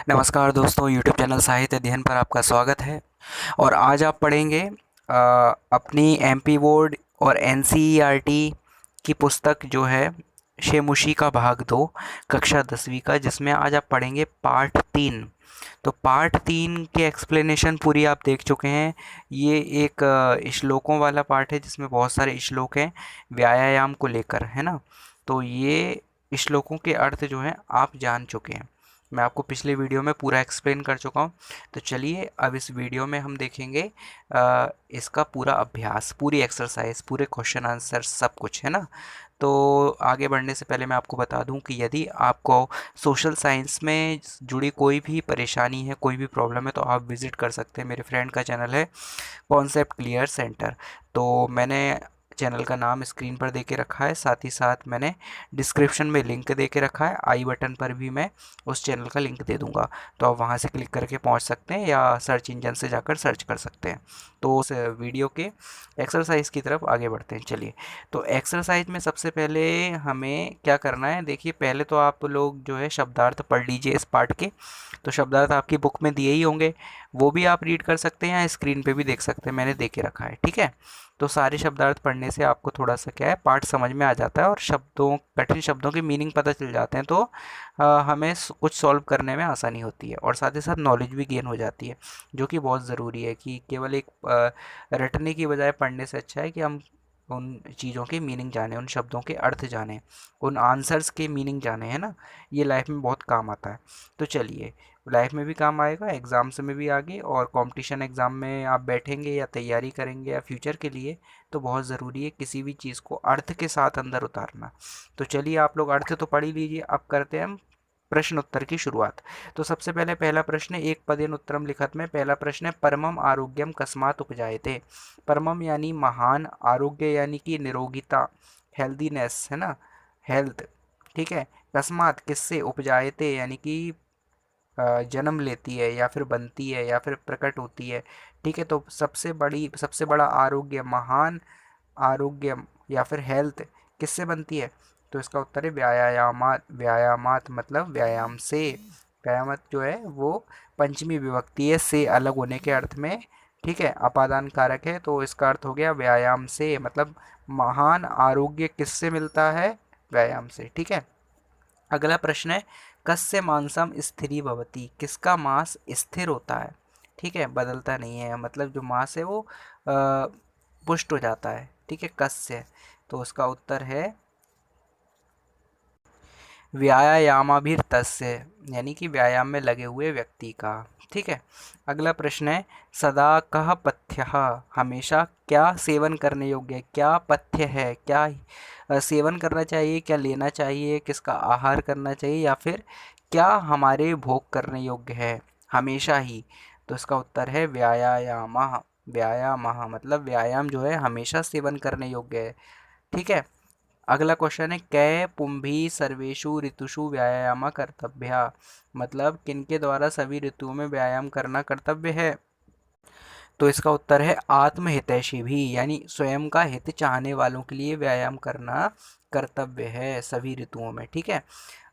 नमस्कार दोस्तों, YouTube channel साहित्य अध्ययन पर आपका स्वागत है। और आज आप पढ़ेंगे अपनी एमपी बोर्ड और एनसीईआरटी की पुस्तक जो है शेमुशी का भाग 2 कक्षा 10वीं का, जिसमें आज आप पढ़ेंगे पार्ट 3। तो पार्ट 3 के एक्सप्लेनेशन पूरी आप देख चुके हैं। ये एक श्लोकों वाला पार्ट है जिसमें बहुत सारे श्लोक हैं व्यायाम को लेकर, है ना। तो ये श्लोकों के अर्थ जो हैं आप जान चुके हैं। मैं आपको पिछले वीडियो में पूरा एक्सप्लेन कर चुका हूँ। तो चलिए अब इस वीडियो में हम देखेंगे इसका पूरा अभ्यास, पूरी एक्सरसाइज, पूरे क्वेश्चन आंसर सब कुछ, है ना। तो आगे बढ़ने से पहले मैं आपको बता दूं कि यदि आपको सोशल साइंस में जुड़ी कोई भी परेशानी है, कोई भी प्रॉब्लम है, तो आप विज़िट कर सकते हैं। मेरे फ्रेंड का चैनल है कॉन्सेप्ट क्लियर सेंटर। तो मैंने चैनल का नाम स्क्रीन पर दे के रखा है, साथ ही साथ मैंने डिस्क्रिप्शन में लिंक दे के रखा है। आई बटन पर भी मैं उस चैनल का लिंक दे दूंगा, तो आप वहां से क्लिक करके पहुंच सकते हैं या सर्च इंजन से जाकर सर्च कर सकते हैं। तो उस वीडियो के एक्सरसाइज की तरफ आगे बढ़ते हैं। चलिए, तो एक्सरसाइज में सबसे पहले हमें क्या करना है, देखिए पहले तो आप लोग जो है शब्दार्थ पढ़ लीजिए इस पार्ट के। तो शब्दार्थ आपकी बुक में दिए ही होंगे, वो भी आप रीड कर सकते हैं या स्क्रीन पे भी देख सकते हैं, मैंने दे के रखा है, ठीक है। तो सारे शब्दार्थ पढ़ने से आपको थोड़ा सा क्या है, पार्ट समझ में आ जाता है और शब्दों, कठिन शब्दों के मीनिंग पता चल जाते हैं। तो हमें कुछ सॉल्व करने में आसानी होती है और साथ ही साथ नॉलेज भी गेन हो जाती है, जो कि बहुत ज़रूरी है। कि केवल एक रटने की बजाय पढ़ने से अच्छा है कि हम उन चीज़ों के मीनिंग जाने, उन शब्दों के अर्थ जाने, उन आंसर्स के मीनिंग जाने, है ना। ये लाइफ में बहुत काम आता है। तो चलिए, लाइफ में भी काम आएगा, एग्ज़ाम्स में भी आगे, और कंपटीशन एग्ज़ाम में आप बैठेंगे या तैयारी करेंगे या फ्यूचर के लिए, तो बहुत ज़रूरी है किसी भी चीज़ को अर्थ के साथ अंदर उतारना। तो चलिए, आप लोग अर्थ तो पढ़ ही लीजिए, अब करते हैं हम प्रश्न उत्तर की शुरुआत। तो सबसे पहले पहला प्रश्न है, एक पदेन उत्तरम लिखत में पहला प्रश्न है, परमम आरोग्यम कस्मात उपजायते। परमम यानी महान, आरोग्य यानी कि निरोगिता, हेल्दीनेस, है ना, हेल्थ, ठीक है। कस्मात किससे, उपजायते यानी कि जन्म लेती है या फिर बनती है या फिर प्रकट होती है, ठीक है। तो सबसे बड़ा आरोग्य, महान आरोग्य या फिर हेल्थ किससे बनती है, तो इसका उत्तर है व्यायामात। व्यायामात मतलब व्यायाम से। व्यायामत जो है वो पंचमी विभक्ति है, से अलग होने के अर्थ में, ठीक है, अपादान कारक है। तो इसका अर्थ हो गया व्यायाम से, मतलब महान आरोग्य किससे मिलता है, व्यायाम से, ठीक है। अगला प्रश्न है, कस्य मांसम स्थिरी भवती, किसका मांस स्थिर होता है, ठीक है, बदलता नहीं है, मतलब जो मांस है वो पुष्ट हो जाता है, ठीक है, कस्य। तो उसका उत्तर है व्यायामाभिर्तस्य, यानी कि व्यायाम में लगे हुए व्यक्ति का, ठीक है। अगला प्रश्न है, सदा कह पथ्य, हमेशा क्या सेवन करने योग्य है, क्या पथ्य है, क्या सेवन करना चाहिए, क्या लेना चाहिए, किसका आहार करना चाहिए, या फिर क्या हमारे भोग करने योग्य है हमेशा ही। तो इसका उत्तर है व्यायामः। व्यायामः मतलब व्यायाम जो है हमेशा सेवन करने योग्य है, ठीक है। अगला क्वेश्चन है, कै पुंभी सर्वेषु ऋतुषु व्यायाम कर्तव्य, मतलब किनके द्वारा सभी ऋतुओं में व्यायाम करना कर्तव्य है। तो इसका उत्तर है आत्महितैषी भी, यानी स्वयं का हित चाहने वालों के लिए व्यायाम करना कर्तव्य है सभी ऋतुओं में, ठीक है।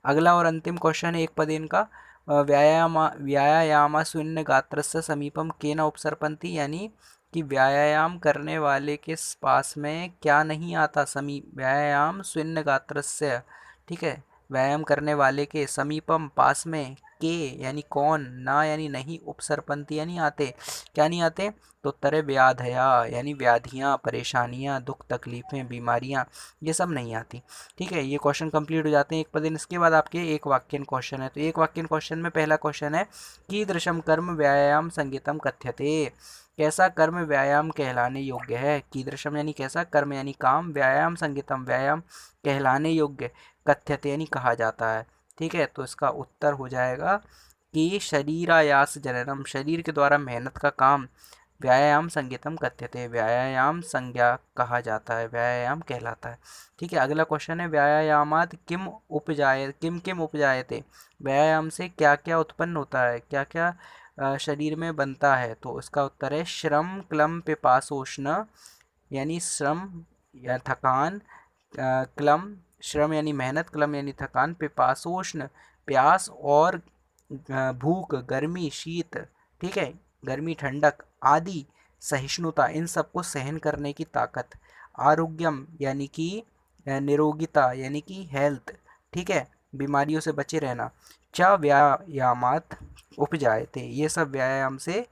अगला और अंतिम क्वेश्चन है, एक पद इनका, व्यायाम शून्य गात्रस्य समीपम केन उपसर्पन्ति, यानी कि व्यायाम करने वाले के पास में क्या नहीं आता, समीप, व्यायाम शून्य गात्रस्य, ठीक है, व्यायाम करने वाले के समीपम पास में, के यानी कौन, ना यानी नहीं, उपसर्पन्ति यानी आते, क्या नहीं आते, तो उत्तर है व्याधया, यानी व्याधियाँ, परेशानियाँ, दुख, तकलीफ़ें, बीमारियाँ, ये सब नहीं आती, ठीक है। ये क्वेश्चन कंप्लीट हो जाते हैं एक पदेन। इसके बाद आपके एक वाक्यन क्वेश्चन है। तो एक वाक्यन क्वेश्चन में पहला क्वेश्चन है, कीदृशम कर्म व्यायाम संगीतम कथ्यते, कैसा कर्म व्यायाम कहलाने योग्य है। कीदृशम यानी कैसा, कर्म यानी काम, व्यायाम संगीतम व्यायाम कहलाने योग्य, कथ्यते यानी कहा जाता है, ठीक है। तो इसका उत्तर हो जाएगा कि शरीरायास जननम, शरीर के द्वारा मेहनत का काम, व्यायाम संज्ञितम कथ्यते, व्यायाम संज्ञा कहा जाता है, व्यायाम कहलाता है, ठीक है। अगला क्वेश्चन है, व्यायामात किम किम उपजायते, व्यायाम से क्या क्या उत्पन्न होता है, क्या क्या शरीर में बनता है। तो इसका उत्तर है श्रम क्लम पिपासोष्ण, यानी श्रम या थकान, क्लम श्रम यानी मेहनत, क्लम यानी थकान, पिपासोष्ण प्यास, और भूख, गर्मी, शीत, ठीक है, गर्मी, ठंडक आदि, सहिष्णुता, इन सबको सहन करने की ताकत, आरोग्यम यानी कि निरोगिता यानी कि हेल्थ, ठीक है, बीमारियों से बचे रहना, च व्यायामात उपजायते, ये सब व्यायाम से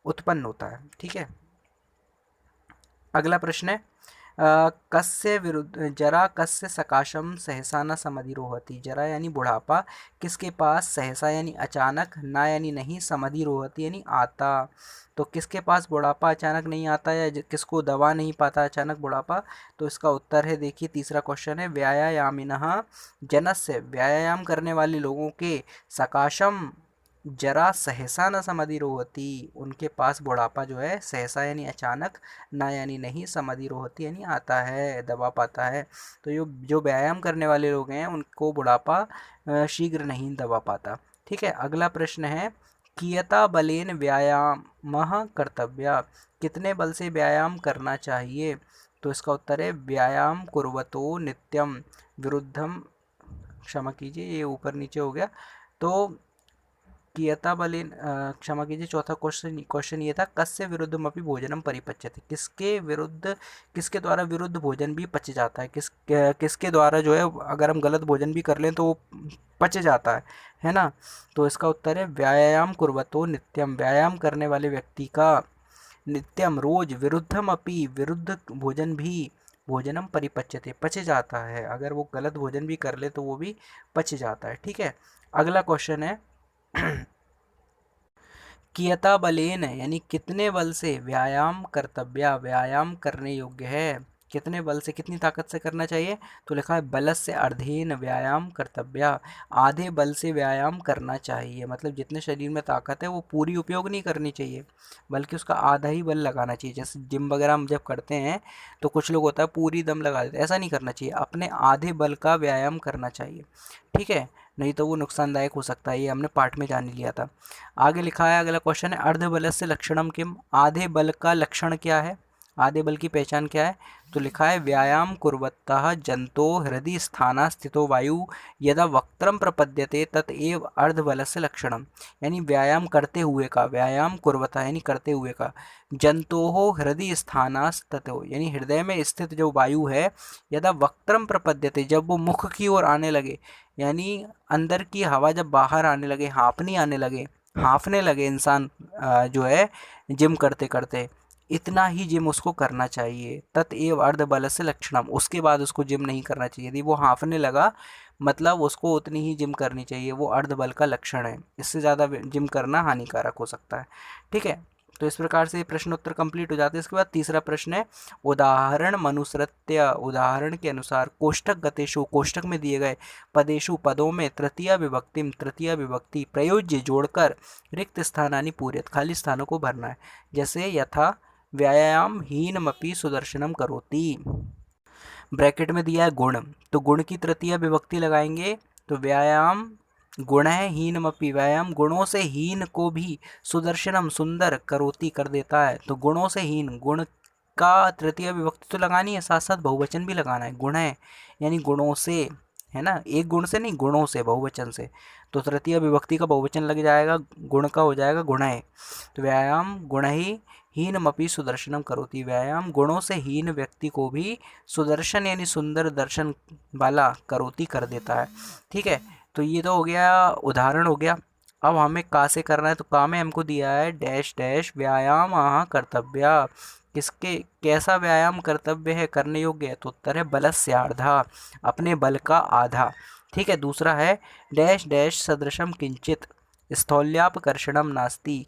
उत्पन्न होता है, ठीक है। अगला प्रश्न है कस्य विरुद्ध जरा कस्य सकाशम सहसा न समधिरोहति, जरा यानी बुढ़ापा किसके पास, सहसा यानी अचानक, ना यानी नहीं, समधिरोहति यानी आता, तो किसके पास बुढ़ापा अचानक नहीं आता या किसको दबा नहीं पाता अचानक बुढ़ापा, तो इसका उत्तर है, देखिए तीसरा क्वेश्चन है, व्यायामिनः जनस्य, व्यायाम करने वाले लोगों के, सकाशम जरा सहसा न समधिरोहति, उनके पास बुढ़ापा जो है सहसा यानी अचानक, ना यानी नहीं, समधिरोहति यानी आता है, दबा पाता है, तो जो व्यायाम करने वाले लोग हैं उनको बुढ़ापा शीघ्र नहीं दबा पाता, ठीक है। अगला प्रश्न है कियता बलेन व्यायाम कर्तव्य, कितने बल से व्यायाम करना चाहिए, तो इसका उत्तर है व्यायाम कुर्वतो नित्यम विरुद्धम, क्षमा कीजिए ये ऊपर नीचे हो गया, तो कियता बलेन क्षमा कीजिए, चौथा क्वेश्चन ये था कस्य विरुद्धमपि भोजनम परिपच्यते, किसके विरुद्ध, किसके द्वारा विरुद्ध भोजन भी पच जाता है, किसके द्वारा जो है अगर हम गलत भोजन भी कर लें तो वो पच जाता है ना, तो इसका उत्तर है व्यायाम कुर्वतो नित्यम, व्यायाम करने वाले व्यक्ति का नित्यम रोज, विरुद्धम अपि विरुद्ध भोजन भी, भोजनम परिपच्यते पच जाता है, अगर वो गलत भोजन भी कर ले तो वो भी पच जाता है, ठीक है। अगला क्वेश्चन है कियता बलेन यानी कितने बल से व्यायाम कर्तव्य, व्यायाम करने योग्य है, कितने बल से, कितनी ताकत से करना चाहिए, तो लिखा है बलस से अर्धेन व्यायाम कर्तव्य, आधे बल से व्यायाम करना चाहिए, मतलब जितने शरीर में ताकत है वो पूरी उपयोग नहीं करनी चाहिए बल्कि उसका आधा ही बल लगाना चाहिए, जैसे जिम वगैरह हम जब करते हैं तो कुछ लोग होता है पूरी दम लगा देते हैं, ऐसा नहीं करना चाहिए, अपने आधे बल का व्यायाम करना चाहिए, ठीक है, नहीं तो वो नुकसानदायक हो सकता है, ये हमने पाठ में जान लिया था। आगे लिखा है अगला क्वेश्चन है अर्धबलस्य लक्षणम किम, आधे बल का लक्षण क्या है, आधे बल की पहचान क्या है, तो लिखा है व्यायाम कुर्वत्तः जंतो हृदय स्थाना स्थितो वायु यदा वक्त्रम प्रपद्यते ततएव अर्धबलस्य लक्षणम, यानी व्यायाम करते हुए का, व्यायाम कुर्वता यानी करते हुए का, जंतो हृदय स्थाना स्थितो यानी हृदय में स्थित जो वायु है, यदा वक्त्रम प्रपद्यते जब वो मुख की ओर आने लगे, यानी अंदर की हवा जब बाहर आने लगे, हाँफने लगे इंसान जो है जिम करते करते, इतना ही जिम उसको करना चाहिए, ततएव अर्ध बल से लक्षणम, उसके बाद उसको जिम नहीं करना चाहिए, यदि वो हाँफने लगा मतलब उसको उतनी ही जिम करनी चाहिए, वो अर्ध बल का लक्षण है, इससे ज़्यादा जिम करना हानिकारक हो सकता है, ठीक है। तो इस प्रकार से प्रश्नोत्तर कंप्लीट हो जाते हैं। इसके बाद तीसरा प्रश्न है उदाहरण मनुसृत्य, उदाहरण के अनुसार कोष्ठक गतेषु, कोष्ठक में दिए गए पदेषु पदों में तृतीया विभक्ति प्रयोज्य जोड़कर रिक्त स्थानानि पूरयत, खाली स्थानों को भरना है, जैसे यथा व्यायाम हीनमपि सुदर्शनम करोति, ब्रैकेट में दिया है गुण, तो गुण की तृतीय विभक्ति लगाएंगे, तो व्यायाम गुण है, हीनमपि व्यायाम गुणों से हीन को भी, सुदर्शनम सुंदर, करोति कर देता है, तो गुणों से हीन, गुण का तृतीय विभक्ति तो लगानी है, साथ साथ बहुवचन भी लगाना है, गुण है यानी गुणों से, है ना, एक गुण से नहीं, गुणों से, बहुवचन से, तो तृतीय विभक्ति का बहुवचन लग जाएगा, गुण का हो जाएगा गुण है, तो व्यायाम गुण ही हीनमपि सुदर्शनम करोति, व्यायाम गुणों से हीन व्यक्ति को भी सुदर्शन यानी सुंदर दर्शन वाला करोति कर देता है, ठीक है। तो ये तो हो गया उदाहरण हो गया। अब हमें का से करना है, तो का में हमको दिया है डैश डैश व्यायाम कर्तव्य, किसके कैसा व्यायाम कर्तव्य है, करने योग्य है, तो उत्तर है बलस्यार्धा, अपने बल का आधा, ठीक है। दूसरा है डैश डैश सदृशम किंचित स्थौल्यापकर्षणम नास्ति,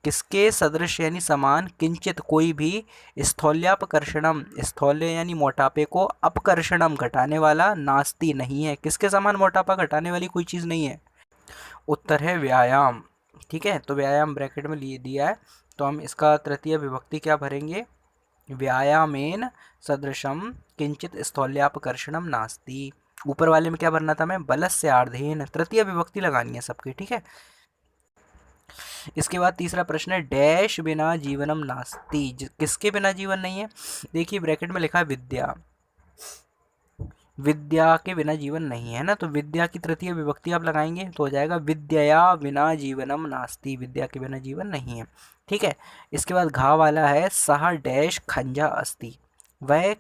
किसके सदृश यानी समान, किंचित कोई भी, स्थौल्यापकर्षणम स्थौल्य यानी मोटापे को, अपकर्षणम घटाने वाला, नास्ति नहीं है, किसके समान मोटापा घटाने वाली कोई चीज़ नहीं है, उत्तर है व्यायाम, ठीक है। तो व्यायाम ब्रैकेट में लिए दिया है, तो हम इसका तृतीय विभक्ति क्या भरेंगे, व्यायामेन सदृशम किंचित स्थौल्यापकर्षणम नास्ति, ऊपर वाले में क्या भरना था मैं, बलस्य आर्धेन, तृतीय विभक्ति लगानी है सबकी, ठीक है। इसके बाद तीसरा प्रश्न है डैश बिना जीवनम नास्ति, किसके बिना जीवन नहीं है, देखिए ब्रैकेट में लिखा है विद्या, विद्या के बिना जीवन नहीं है ना, तो विद्या की तृतीय विभक्ति आप लगाएंगे तो हो जाएगा विद्यया विना जीवनम नास्ति, विद्या के बिना जीवन नहीं है। ठीक है। इसके बाद घा वाला है सह डैश खंजा अस्ति, वह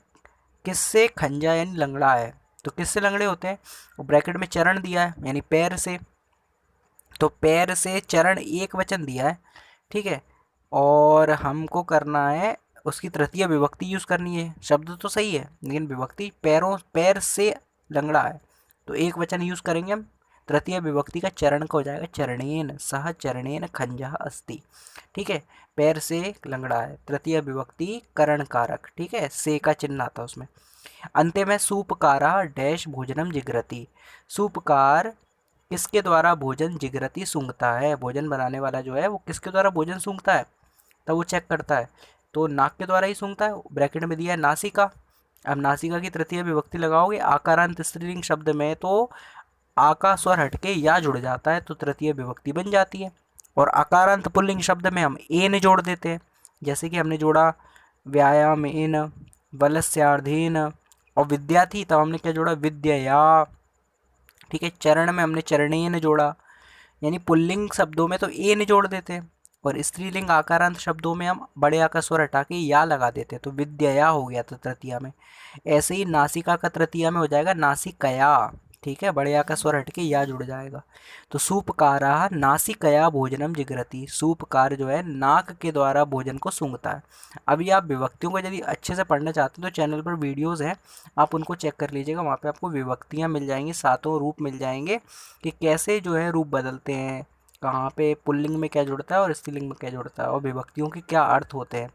किससे खंजा यानी लंगड़ा है। तो किससे लंगड़े होते हैं, ब्रैकेट में चरण दिया है यानी पैर से, तो पैर से चरण एक वचन दिया है। ठीक है। और हमको करना है उसकी तृतीय विभक्ति यूज़ करनी है, शब्द तो सही है लेकिन विभक्ति पैरों पैर से लंगड़ा है, तो एक वचन यूज़ करेंगे हम। तृतीय विभक्ति का चरण का हो जाएगा चरणेन, सह चरणेन खंजः अस्ति। ठीक है। पैर से लंगड़ा है, तृतीय विभक्ति करण कारक। ठीक है, से का चिन्ह आता है उसमें। अंत्य में सूपकारा डैश भोजनम जिगरति, सूपकार किसके द्वारा भोजन जिगरती सूंघता है, भोजन बनाने वाला जो है वो किसके द्वारा भोजन सूंघता है, तब वो चेक करता है, तो नाक के द्वारा ही सूंघता है। ब्रैकेट में दिया है नासिका। अब नासिका की तृतीय विभक्ति लगाओगे आकारांत स्त्रीलिंग शब्द में, तो आ का स्वर हटके या जुड़ जाता है तो तृतीय विभक्ति बन जाती है। और आकारांत पुल्लिंग शब्द में हम एन जोड़ देते हैं, जैसे कि हमने जोड़ा व्यायाम एन, वलस्यार्धेन, और विद्या थी तब हमने क्या जोड़ा विद्यया। ठीक है। चरण में हमने चरणेन जोड़ा, यानी पुल्लिंग शब्दों में तो एन जोड़ देते हैं, और स्त्रीलिंग आकारांत शब्दों में हम बड़े आ का स्वर हटा के या लगा देते हैं, तो विद्यया हो गया तो तृतीया में। ऐसे ही नासिका का तृतीया में हो जाएगा नासिकया। ठीक है, बड़े आ का स्वर हट के या जुड़ जाएगा। तो सूपकारा नासिकया भोजनम जिगरति, सूपकार जो है नाक के द्वारा भोजन को सूंघता है। अभी आप विभक्तियों को यदि अच्छे से पढ़ना चाहते हैं तो चैनल पर वीडियोस हैं, आप उनको चेक कर लीजिएगा, वहाँ पे आपको विभक्तियाँ मिल जाएंगी, सातों रूप मिल जाएंगे कि कैसे जो है रूप बदलते हैं, कहाँ पे पुल्लिंग में क्या जुड़ता है और स्त्रीलिंग में क्या जुड़ता है, और विभक्तियों के क्या अर्थ होते हैं।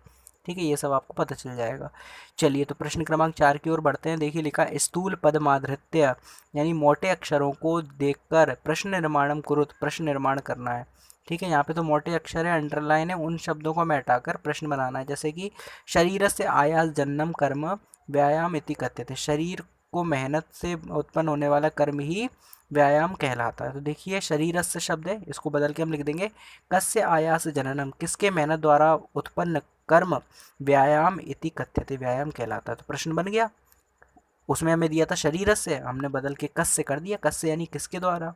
ठीक है, ये सब आपको पता चल जाएगा। चलिए तो प्रश्न क्रमांक 4 की ओर बढ़ते हैं। देखिए लिखा स्थूल पदमाधृत्य, यानी मोटे अक्षरों को देखकर प्रश्न निर्माणम कुरुत, प्रश्न निर्माण करना है। ठीक है, यहाँ पे तो मोटे अक्षर है, अंडरलाइन है, उन शब्दों को हमें हटाकर प्रश्न बनाना है। जैसे कि शरीर से आयास जन्नम कर्म व्यायाम इति कथ्यते, शरीर को मेहनत से उत्पन्न होने वाला कर्म ही व्यायाम कहलाता है। तो देखिए शरीरस्य शब्द है, इसको बदल के हम लिख देंगे कस्य आयास जननम, किसके मेहनत द्वारा उत्पन्न कर्म व्यायाम इति कथ्यते, व्यायाम कहलाता है। तो प्रश्न बन गया, उसमें हमें दिया था शरीरस्य, हमने बदल के कस्य कर दिया, कस्य यानी किसके द्वारा।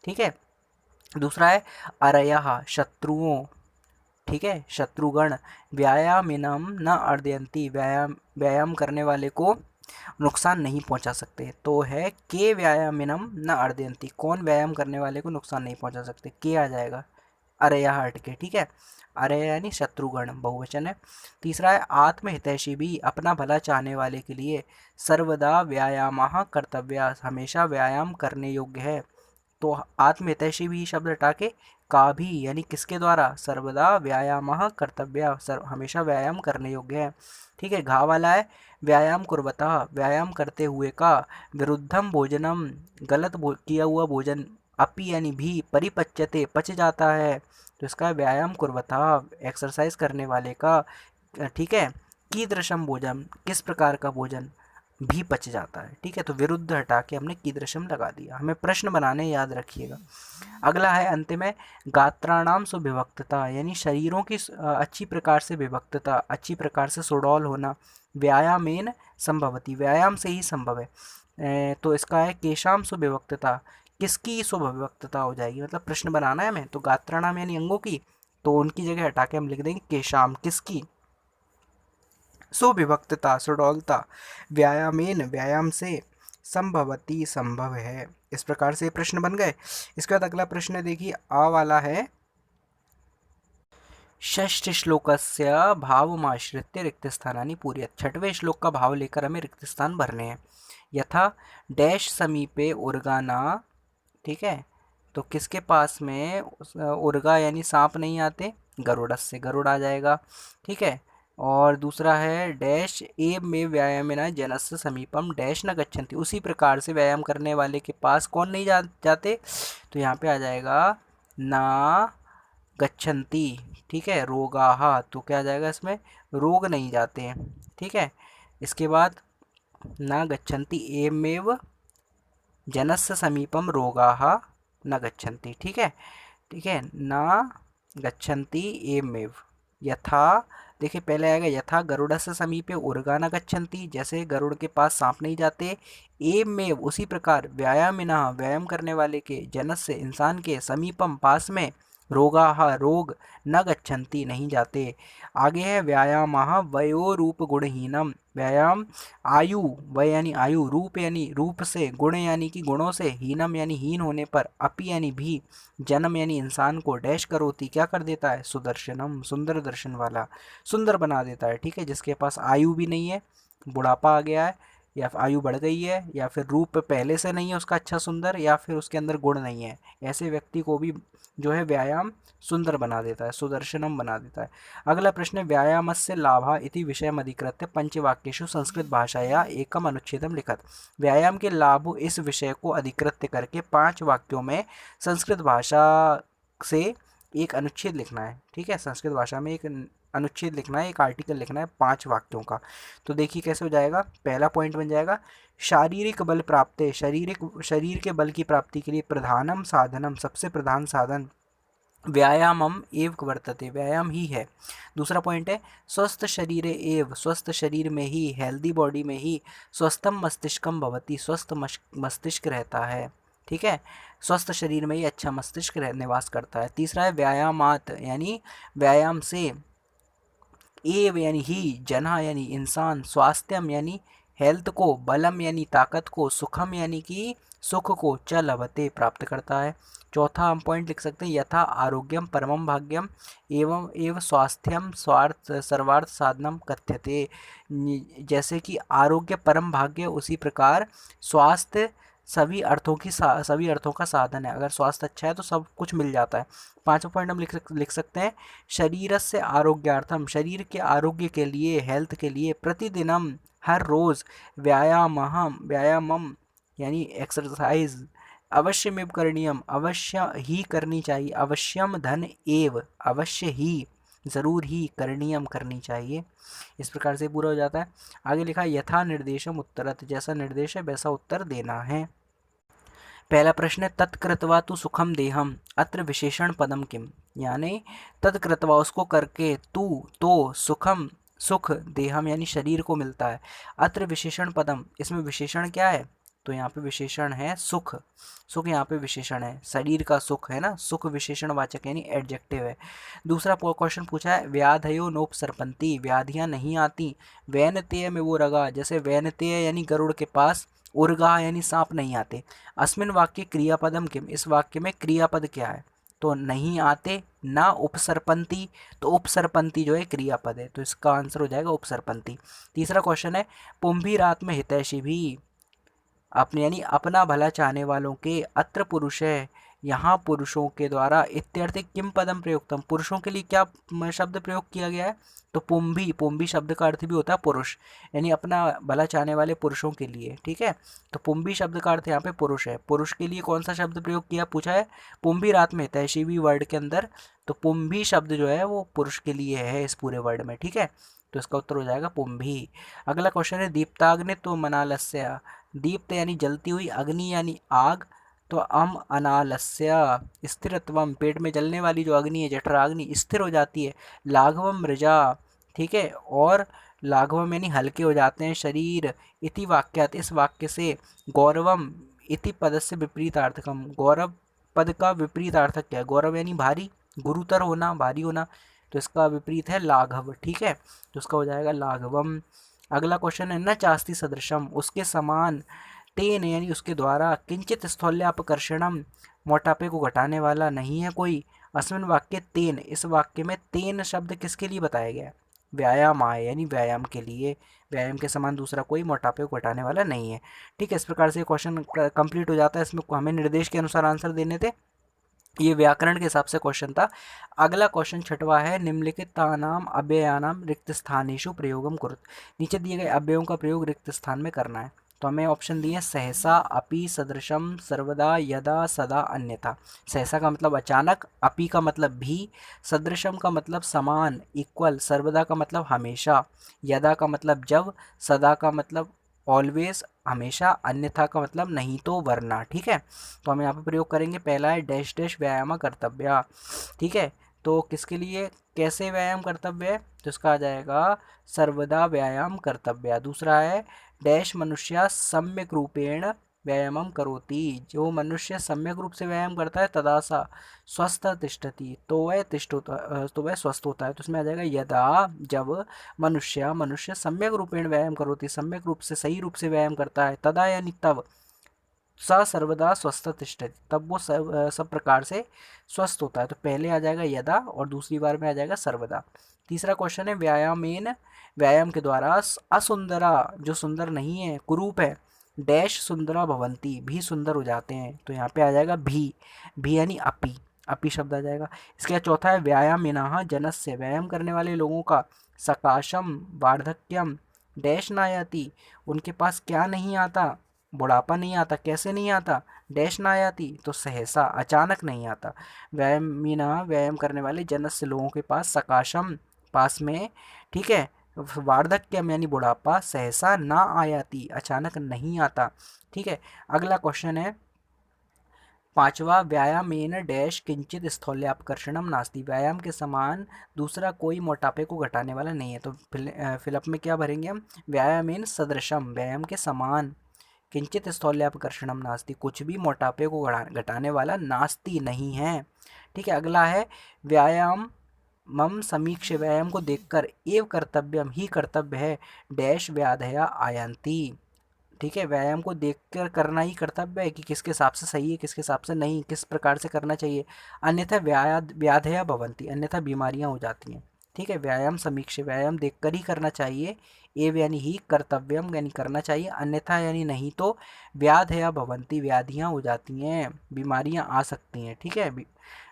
ठीक है। दूसरा है अरयः शत्रुओं, ठीक है, शत्रुगण व्यायामिनम न अर्दयंती, व्यायाम करने वाले को नुकसान नहीं पहुंचा सकते। तो है के व्यायामिनम न अर्दयंती, कौन व्यायाम करने वाले को नुकसान नहीं पहुंचा सकते, के आ जाएगा अरे यहाँ हट के। ठीक है, अरे यानी शत्रुगण बहुवचन है। तीसरा है आत्महितैषी भी, अपना भला चाहने वाले के लिए सर्वदा व्यायाम कर्तव्य, हमेशा व्यायाम करने योग्य है। तो आत्महितैषी भी शब्द हटा के का भी, यानी किसके द्वारा, सर्वदा व्यायाम कर्तव्य, हमेशा व्यायाम करने योग्य है। ठीक है। घा वाला है व्यायाम कुर्वतः, व्यायाम करते हुए का, विरुद्धम भोजनम, गलत किया हुआ भोजन, अपि यानी भी, परिपच्यते पच जाता है, तो इसका व्यायाम कुर्वतः एक्सरसाइज करने वाले का। ठीक है। कीदृशम भोजन, किस प्रकार का भोजन भी पच जाता है। ठीक है, तो विरुद्ध हटा के हमने कीदृशम लगा दिया, हमें प्रश्न बनाने याद रखिएगा। अगला है अंत में गात्राणाम सुविभक्तता, यानी शरीरों की अच्छी प्रकार से विभक्तता, अच्छी प्रकार से सुडौल होना, व्यायामेन संभवती, व्यायाम से ही संभव है। तो इसका है केशाम सुविभक्तता, किसकी सुविभक्तता हो जाएगी, मतलब प्रश्न बनाना है हमें, तो गात्राणाम यानी अंगों की, तो उनकी जगह हटा के हम लिख देंगे केशाम, किसकी, सुविभक्तता सुडौलता, व्यायामेन व्यायाम से, संभवती संभव है। इस प्रकार से प्रश्न बन गए। इसके बाद अगला प्रश्न देखिए आ वाला है षष्ठ श्लोकस्य भावमाश्रित्य रिक्त स्थानानि पूरयत, छठवें श्लोक का भाव लेकर हमें रिक्त स्थान भरने हैं। यथा डैश समीपे उर्गाना, ठीक है, तो किसके पास में उर्गा यानी सांप नहीं आते, गरुड़स से गरुड़ आ जाएगा। ठीक है। और दूसरा है डैश ए में व्यायामेन जनस्य समीपम डैश न गच्छन्ति, उसी प्रकार से व्यायाम करने वाले के पास कौन नहीं जाते, तो यहाँ पे आ जाएगा ना गच्छन्ति। ठीक है, रोगाहा, तो क्या आ जाएगा इसमें, रोग नहीं जाते हैं। ठीक है। इसके बाद ना गच्छन्ति एमेव जनस्य समीपम रोगाः न गच्छन्ति। ठीक है। ठीक है, न गच्छन्ति एमेव, यथा देखिए पहले आएगा यथा गरुड़स्य समीपे उर्गाना गच्छन्ति, जैसे गरुड़ के पास सांप नहीं जाते। एवमेव उसी प्रकार व्यायामिनः व्यायाम करने वाले के, जनस्य इंसान के, समीपम पास में, रोगाः रोग, न गच्छन्ति नहीं जाते। आगे है व्यायामः वयोरूप गुणहीनम, व्यायाम आयु, वय यानी आयु, रूप यानी रूप से, गुण यानी कि गुणों से, हीनम यानी हीन होने पर, अपि यानी भी, जन्म यानी इंसान को, डैश करोति क्या कर देता है, सुदर्शनम सुंदर दर्शन वाला, सुंदर बना देता है। ठीक है, जिसके पास आयु भी नहीं है, बुढ़ापा आ गया है, या फिर आयु बढ़ गई है, या फिर रूप पहले से नहीं है उसका अच्छा सुंदर, या फिर उसके अंदर गुण नहीं है, ऐसे व्यक्ति को भी जो है व्यायाम सुंदर बना देता है, सुदर्शनम बना देता है। अगला प्रश्न है व्यायामस्य लाभा इति विषयम अधिकृत्य पंचवाक्येषु संस्कृत भाषाया एकम अनुच्छेदम लिखत। व्यायाम के लाभ इस विषय को अधिकृत्य करके 5 वाक्यों में संस्कृत भाषा से एक अनुच्छेद लिखना है। ठीक है, संस्कृत भाषा में एक अनुच्छेद लिखना है, एक आर्टिकल लिखना है 5 वाक्यों का। तो देखिए कैसे हो जाएगा। पहला पॉइंट बन जाएगा शारीरिक बल प्राप्त, शरीर के बल की प्राप्ति के लिए प्रधानम साधनम सबसे प्रधान साधन व्यायामम एव वर्तते, व्यायाम ही है। दूसरा पॉइंट है स्वस्थ शरीर एव, स्वस्थ शरीर में ही, हेल्दी बॉडी में ही, स्वस्थम मस्तिष्कम भवति, स्वस्थ मस्तिष्क रहता है। ठीक है, स्वस्थ शरीर में ही अच्छा मस्तिष्क निवास करता है। तीसरा है व्यायामात यानी व्यायाम से, एव यानी ही, जना यानी इंसान, स्वास्थ्यम यानी हेल्थ को, बलम यानी ताकत को, सुखम यानी कि सुख को, च लभते प्राप्त करता है। चौथा हम पॉइंट लिख सकते हैं यथा आरोग्यम परमम भाग्यम एवं एव स्वास्थ्यम स्वार्थ सर्वार्थ साधनम कथ्यते, जैसे कि आरोग्य परम भाग्य उसी प्रकार स्वास्थ्य सभी अर्थों का साधन है। अगर स्वास्थ्य अच्छा है तो सब कुछ मिल जाता है। पांचवा पॉइंट हम लिख सकते हैं शरीर से आरोग्यार्थम, शरीर के आरोग्य के लिए, हेल्थ के लिए, प्रतिदिनम हर रोज, व्यायामम यानी एक्सरसाइज, अवश्यमेव करणीयम अवश्य ही करनी चाहिए, अवश्यम धन एव अवश्य ही, जरूर ही, करणीयम करनी चाहिए। इस प्रकार से पूरा हो जाता है। आगे लिखा यथा निर्देशम उत्तरत, जैसा निर्देश है वैसा उत्तर देना है। पहला प्रश्न है तत्कृत्वा तु सुखम देहम अत्र विशेषण पदम किम, यानी तत्कृत्वा उसको करके, तू तो, सुखम सुख, देहम यानी शरीर को मिलता है, अत्र विशेषण पदम इसमें विशेषण क्या है, तो यहाँ पे विशेषण है सुख, सुख यहाँ पे विशेषण है, शरीर का सुख है ना, सुख विशेषण वाचक यानी एडजेक्टिव है। दूसरा क्वेश्चन पूछा है व्याधयो नोपसर्पन्ति, व्याधियाँ नहीं आती, वैनतेय में वो रगा, जैसे वैनतेय यानी गरुड़ के पास, उर्गा यानी सांप नहीं आते। अस्मिन वाक्य क्रियापदम किम, इस वाक्य में क्रियापद क्या है, तो नहीं आते, ना उपसर्पन्ति, तो उपसर्पन्ति जो है क्रियापद है, तो इसका आंसर हो जाएगा उपसर्पन्ति। तीसरा क्वेश्चन है पुंभीरात में हितैषी भी, अपने यानी अपना भला चाहने वालों के, अत्र पुरुष है यहाँ पुरुषों के द्वारा, इत्यर्थ किम पदम प्रयुक्तम, पुरुषों के लिए क्या शब्द प्रयोग किया गया है, तो पुंभी, पुंभी शब्द का अर्थ भी होता है पुरुष, यानी अपना भला चाहने वाले पुरुषों के लिए। ठीक है, तो पुंभी शब्द का अर्थ यहाँ पे पुरुष है, पुरुष के लिए कौन सा शब्द प्रयोग किया पूछा है, पुंभी रात में तहशीबी वर्ड के अंदर, तो पुंभी शब्द जो है वो पुरुष के लिए है इस पूरे वर्ड में। ठीक है, तो इसका उत्तर हो जाएगा पुंभी। अगला क्वेश्चन है दीप्ताग्नि तो मनालस्य, दीप्त यानी जलती हुई, अग्नि यानी आग, तो अनालस्य स्थिरत्वम, पेट में जलने वाली जो अग्नि है जठराग्नि स्थिर हो जाती है, लाघवम मृजा, ठीक है, और लाघवम यानी हल्के हो जाते हैं शरीर, इति वाक्यात इस वाक्य से, गौरवम इति पद से विपरीतार्थकम, गौरव पद का विपरीतार्थक क्या है, गौरव यानी भारी, गुरुतर होना, भारी होना, तो इसका विपरीत है लाघव। ठीक है, तो इसका हो जाएगा लाघवम। अगला क्वेश्चन है न चास्ति सदृशम, उसके समान, तेन यानी उसके द्वारा, किंचित स्थौल्यापकर्षणम मोटापे को घटाने वाला नहीं है कोई, अस्मिन वाक्य तेन इस वाक्य में तेन शब्द किसके लिए बताया गया है, व्यायाम आय यानी व्यायाम के लिए, व्यायाम के समान दूसरा कोई मोटापे को घटाने वाला नहीं है। ठीक है, इस प्रकार से क्वेश्चन कंप्लीट हो जाता है। इसमें हमें निर्देश के अनुसार आंसर देने थे, ये व्याकरण के हिसाब से क्वेश्चन था। अगला क्वेश्चन छठवा है निम्नलिखितानाम अव्ययानाम रिक्त स्थानेषु प्रयोगम कुरुत, नीचे दिए गए अव्ययों का प्रयोग रिक्त स्थान में करना है। तो हमें ऑप्शन दिए सहसा, अपि, सदृशम, सर्वदा, यदा, सदा, अन्यथा। सहसा का मतलब अचानक, अपि का मतलब भी, सदृशम का मतलब समान, इक्वल, सर्वदा का मतलब हमेशा, यदा का मतलब जब, सदा का मतलब ऑलवेज हमेशा, अन्यथा का मतलब नहीं तो वरना। ठीक है, तो हम यहाँ पे प्रयोग करेंगे, पहला है डैश डैश व्यायाम कर्तव्य। ठीक है, तो किसके लिए कैसे व्यायाम कर्तव्य है, तो इसका आ जाएगा सर्वदा व्यायाम कर्तव्य। दूसरा है डैश मनुष्य सम्यक रूपेण व्यायामम करोति, जो मनुष्य सम्यक रूप से व्यायाम करता है तदा सा स्वस्थ तिष्ठति, तो वह तो वह स्वस्थ होता है। तो इसमें आ जाएगा यदा, जब मनुष्य सम्यक रूपेण व्यायाम करोति, सम्यक रूप से सही रूप से व्यायाम करता है, तदा यानी तब, स सर्वदा स्वस्थ तिष्ठति, तब वो सब प्रकार से स्वस्थ होता है। तो पहले आ जाएगा यदा और दूसरी बार में आ जाएगा सर्वदा। तीसरा क्वेश्चन है व्यायामेन, व्यायाम के द्वारा असुंदरा, जो सुंदर नहीं है, कुरूप है, डैश सुंदरा भवंती, भी सुंदर हो जाते हैं। तो यहाँ पे आ जाएगा भी यानी अपी, अपी शब्द आ जाएगा। इसके बाद चौथा है व्यायामिनः जनस्य, व्यायाम करने वाले लोगों का सकाशम वार्धक्यम डैश नायाति, उनके पास क्या नहीं आता, बुढ़ापा नहीं आता। कैसे नहीं आता, डैश ना आती, तो सहसा अचानक नहीं आता। व्यायामीना, व्यायाम करने वाले जनस्य लोगों के पास सकाशम, पास में, ठीक है, वार्धक्यम यानी बुढ़ापा, सहसा ना आयाति, अचानक नहीं आता। ठीक है, अगला क्वेश्चन है पांचवा व्यायामेन डैश किंचित स्थौल्यापकर्षणम नास्ति, व्यायाम के समान दूसरा कोई मोटापे को घटाने वाला नहीं है। तो फिलअप में क्या भरेंगे हम, व्यायामेन सदृशम, व्यायाम के समान, किंचित स्थौल्यापकर्षणम नास्ति, कुछ भी मोटापे को घटाने वाला नास्ति नहीं है। ठीक है, अगला है व्यायाम मम समीक्ष, व्यायाम को देखकर एव कर्तव्यम, ही कर्तव्य है, डैश व्याधया आयंती। ठीक है, व्यायाम को देखकर करना ही कर्तव्य है कि किसके हिसाब से सही है, किसके हिसाब से नहीं, किस प्रकार से करना चाहिए, अन्यथा व्याधया भवंती, अन्यथा बीमारियां हो जाती हैं। ठीक है, व्यायाम समीक्ष, व्यायाम देखकर ही करना चाहिए, एव यानी ही, कर्तव्यम यानी करना चाहिए, अन्यथा यानी नहीं तो व्याधया भवंती, व्याधियां हो जाती हैं, बीमारियां आ सकती हैं। ठीक है,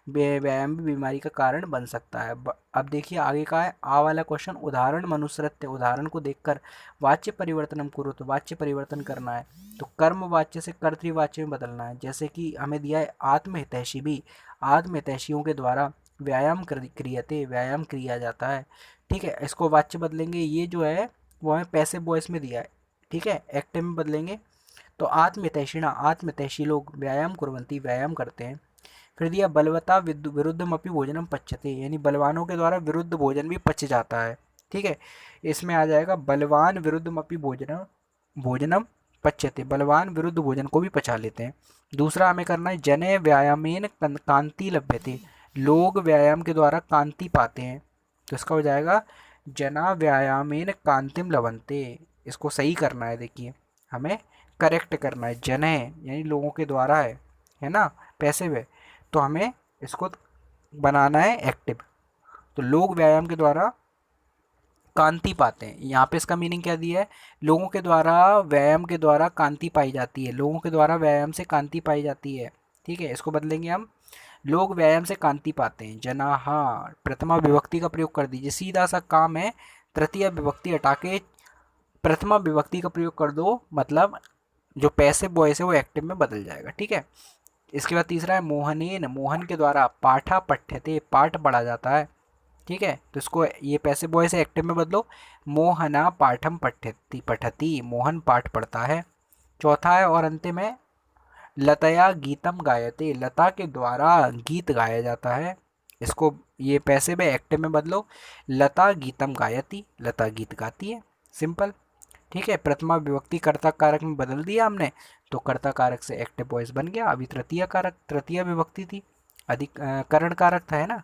व्यायाम भी बीमारी का कारण बन सकता है। अब देखिए आगे का है आ वाला क्वेश्चन, उदाहरण मनुसृत्य, उदाहरण को देखकर वाच्य परिवर्तनम करो, तो वाच्य परिवर्तन करना है, तो कर्म वाच्य से कर्तृवाच्य में बदलना है। जैसे कि हमें दिया है आत्महितैषी भी, आत्महितैषियों के द्वारा व्यायाम क्रियते, व्यायाम किया जाता है। ठीक है, इसको वाच्य बदलेंगे, ये जो है वो हमें पैसिव वॉइस में दिया है। ठीक है, एक्टिव में बदलेंगे, तो आत्महितैषिणा, आत्महितैषी लोग व्यायाम कुर्वन्ति, व्यायाम करते हैं। फिर दिया बलवता विरुद्धमपि भोजनम पच्यते, यानी बलवानों के द्वारा विरुद्ध भोजन भी पच जाता है। ठीक है, इसमें आ जाएगा बलवान विरुद्धमपि भोजनम, भोजनम पच्यते, बलवान विरुद्ध भोजन को भी पचा लेते हैं। दूसरा हमें करना है जने व्यायामेन कांति लभ्यते, लोग व्यायाम के द्वारा कांति पाते हैं। तो इसका हो जाएगा जना व्यायामेन कांतिम लभन्ते, इसको सही करना है, देखिए हमें करेक्ट करना है, जने यानी लोगों के द्वारा है ना, पैसिव है, तो हमें इसको बनाना है एक्टिव। तो लोग व्यायाम के द्वारा कांति पाते हैं, यहाँ पे इसका मीनिंग क्या दिया है, लोगों के द्वारा व्यायाम के द्वारा कांति पाई जाती है, लोगों के द्वारा व्यायाम से कांति पाई जाती है। ठीक है, इसको बदलेंगे हम, लोग व्यायाम से कांति पाते हैं। जनाहा, प्रथमा विभक्ति का प्रयोग कर दीजिए, सीधा सा काम है, तृतीय विभक्ति हटा के प्रथमा विभक्ति का प्रयोग कर दो, मतलब जो पैसिव वॉइस है वो एक्टिव में बदल जाएगा। ठीक है, इसके बाद तीसरा है मोहनेन, मोहन के द्वारा पाठा पठ्यते, पाठ पढ़ा जाता है। ठीक है, तो इसको ये पैसिव वॉइस से एक्टिव में बदलो, मोहना पाठम पठ्यति, पठती, मोहन पाठ पढ़ता है। चौथा है और अंतिम है लतया गीतम गायते, लता के द्वारा गीत गाया जाता है। इसको ये पैसिव है एक्टिव में बदलो, लता गीतम गायती, लता गीत गाती है, सिंपल। ठीक है, प्रथमा विभक्ति कर्ता कारक में बदल दिया हमने, तो कर्ता कारक से एक्टिव वॉइस बन गया। अभी तृतीय कारक, तृतीय विभक्ति थी, अधिक करण कारक था, है ना।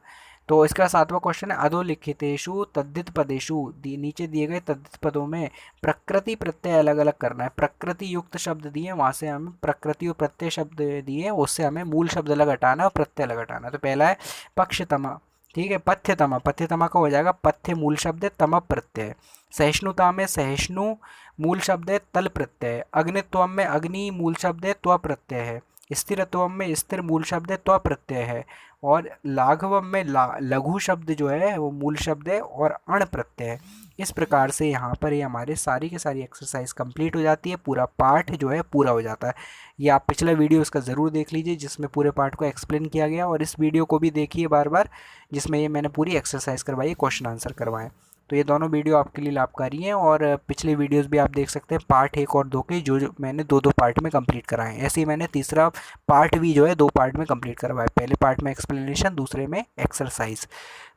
तो इसका सातवां क्वेश्चन है अधोलिखितेषु तद्धित पदेषु, नीचे दिए गए तद्धित पदों में प्रकृति प्रत्यय अलग अलग करना है। प्रकृति युक्त शब्द दिए, वहां से हमें प्रकृति और प्रत्यय शब्द दिए, उससे हमें मूल शब्द अलग हटाना और प्रत्यय अलग हटाना। तो पहला है पक्षतमा, ठीक है, पथ्यतमा, पथ्यतमा का हो जाएगा पथ्य मूल शब्द है, तम प्रत्यय। सहिष्णुता में सहिष्णु मूल शब्द है, तल प्रत्यय। अग्नित्वम में अग्नि मूल शब्द है, त्व प्रत्यय है। स्थिरत्वम में स्थिर मूल शब्द है, त्व प्रत्यय है। और लाघवम में लघु शब्द जो है वो मूल शब्द है और अण प्रत्यय है। इस प्रकार से यहाँ पर ये हमारे सारी की सारी एक्सरसाइज कंप्लीट हो जाती है, पूरा पाठ जो है पूरा हो जाता है। ये आप पिछला वीडियो इसका ज़रूर देख लीजिए जिसमें पूरे पाठ को एक्सप्लेन किया गया, और इस वीडियो को भी देखिए बार बार जिसमें ये मैंने पूरी एक्सरसाइज करवाई है, क्वेश्चन आंसर करवाएं। तो ये दोनों वीडियो आपके लिए लाभकारी हैं, और पिछले वीडियोस भी आप देख सकते हैं पार्ट 1 और 2 के, जो मैंने दो दो पार्ट में कंप्लीट कराए हैं। ऐसे ही मैंने तीसरा पार्ट भी जो है 2 पार्ट में कंप्लीट करवाया, पहले पार्ट में एक्सप्लेनेशन, दूसरे में एक्सरसाइज।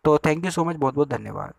तो थैंक यू सो मच, बहुत बहुत धन्यवाद।